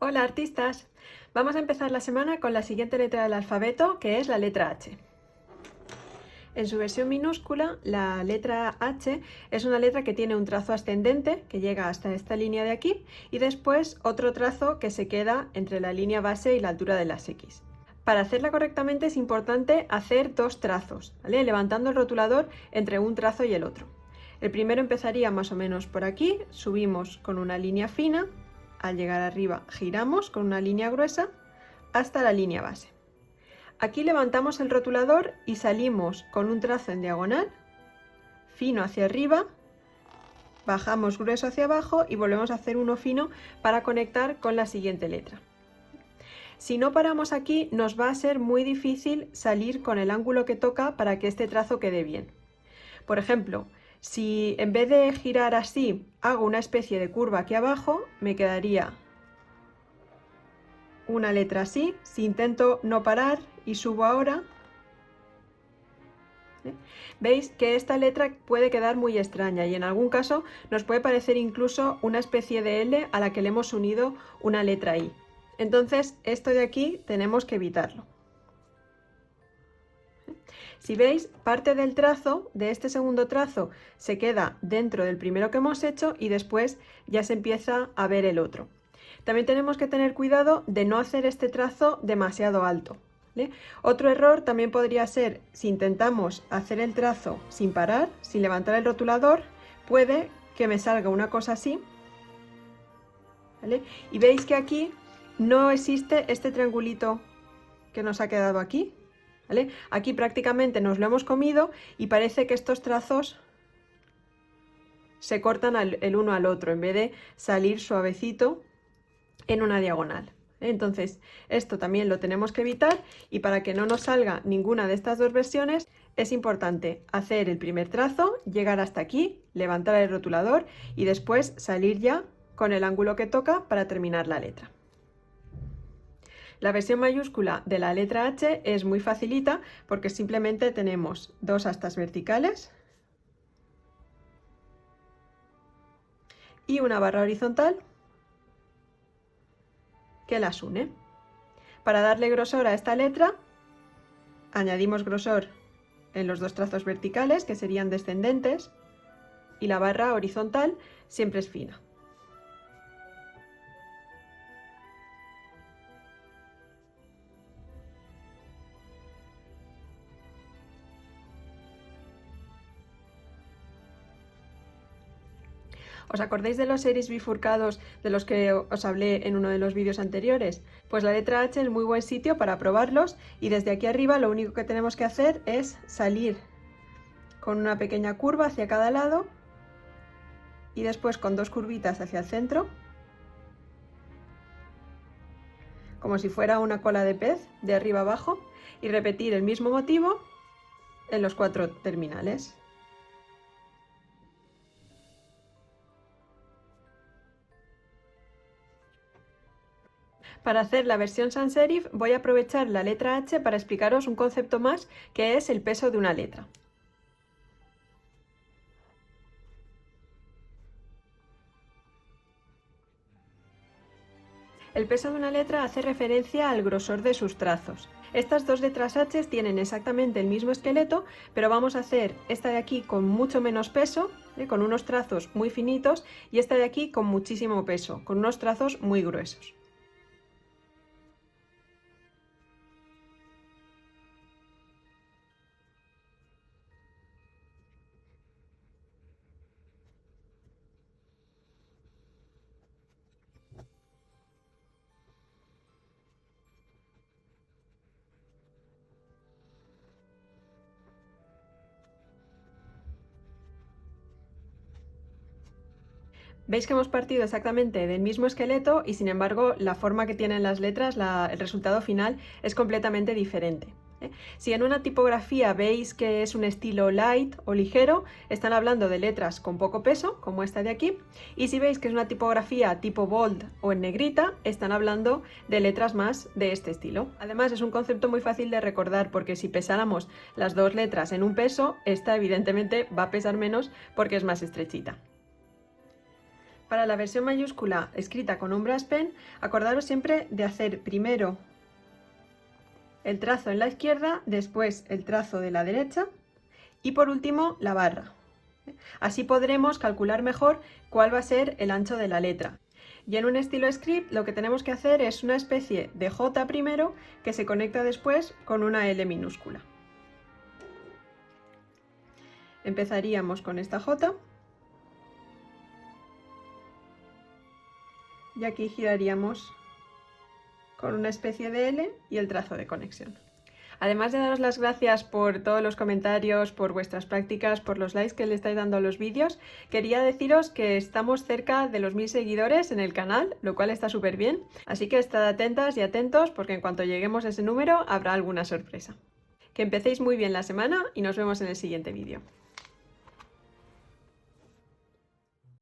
Hola artistas, vamos a empezar la semana con la siguiente letra del alfabeto, que es la letra H. En su versión minúscula, la letra H es una letra que tiene un trazo ascendente que llega hasta esta línea de aquí y después otro trazo que se queda entre la línea base y la altura de las X. Para hacerla correctamente es importante hacer dos trazos, ¿vale? Levantando el rotulador entre un trazo y el otro. El primero empezaría más o menos por aquí, subimos con una línea fina, al llegar arriba giramos con una línea gruesa hasta la línea base. Aquí levantamos el rotulador y salimos con un trazo en diagonal, fino hacia arriba, bajamos grueso hacia abajo y volvemos a hacer uno fino para conectar con la siguiente letra. Si no paramos aquí, nos va a ser muy difícil salir con el ángulo que toca para que este trazo quede bien. Por ejemplo, si en vez de girar así, hago una especie de curva aquí abajo, me quedaría una letra así. Si intento no parar y subo ahora, veis que esta letra puede quedar muy extraña y en algún caso nos puede parecer incluso una especie de L a la que le hemos unido una letra I. Entonces esto de aquí tenemos que evitarlo. Si veis, parte del trazo, de este segundo trazo, se queda dentro del primero que hemos hecho y después ya se empieza a ver el otro. También tenemos que tener cuidado de no hacer este trazo demasiado alto, ¿vale? Otro error también podría ser, si intentamos hacer el trazo sin parar, sin levantar el rotulador, puede que me salga una cosa así, ¿vale? Y veis que aquí no existe este triangulito que nos ha quedado aquí, ¿vale? Aquí prácticamente nos lo hemos comido y parece que estos trazos se cortan el uno al otro en vez de salir suavecito en una diagonal. Entonces esto también lo tenemos que evitar y para que no nos salga ninguna de estas dos versiones es importante hacer el primer trazo, llegar hasta aquí, levantar el rotulador y después salir ya con el ángulo que toca para terminar la letra. La versión mayúscula de la letra H es muy facilita porque simplemente tenemos dos astas verticales y una barra horizontal que las une. Para darle grosor a esta letra, añadimos grosor en los dos trazos verticales, que serían descendentes, y la barra horizontal siempre es fina. ¿Os acordáis de los series bifurcados de los que os hablé en uno de los vídeos anteriores? Pues la letra H es muy buen sitio para probarlos y desde aquí arriba lo único que tenemos que hacer es salir con una pequeña curva hacia cada lado y después con dos curvitas hacia el centro, como si fuera una cola de pez de arriba abajo, y repetir el mismo motivo en los cuatro terminales. Para hacer la versión sans serif voy a aprovechar la letra H para explicaros un concepto más que es el peso de una letra. El peso de una letra hace referencia al grosor de sus trazos. Estas dos letras H tienen exactamente el mismo esqueleto, pero vamos a hacer esta de aquí con mucho menos peso, con unos trazos muy finitos, y esta de aquí con muchísimo peso, con unos trazos muy gruesos. Veis que hemos partido exactamente del mismo esqueleto y sin embargo la forma que tienen las letras, el resultado final es completamente diferente. Si en una tipografía veis que es un estilo light o ligero, están hablando de letras con poco peso, como esta de aquí, y si veis que es una tipografía tipo bold o en negrita, están hablando de letras más de este estilo. Además es un concepto muy fácil de recordar porque si pesáramos las dos letras en un peso, esta evidentemente va a pesar menos porque es más estrechita. Para la versión mayúscula escrita con un brush pen, acordaros siempre de hacer primero el trazo en la izquierda, después el trazo de la derecha y por último la barra. Así podremos calcular mejor cuál va a ser el ancho de la letra. Y en un estilo script lo que tenemos que hacer es una especie de J primero que se conecta después con una L minúscula. Empezaríamos con esta J y aquí giraríamos con una especie de L y el trazo de conexión. Además de daros las gracias por todos los comentarios, por vuestras prácticas, por los likes que le estáis dando a los vídeos, quería deciros que estamos cerca de los 1000 seguidores en el canal, lo cual está súper bien. Así que estad atentas y atentos porque en cuanto lleguemos a ese número habrá alguna sorpresa. Que empecéis muy bien la semana y nos vemos en el siguiente vídeo.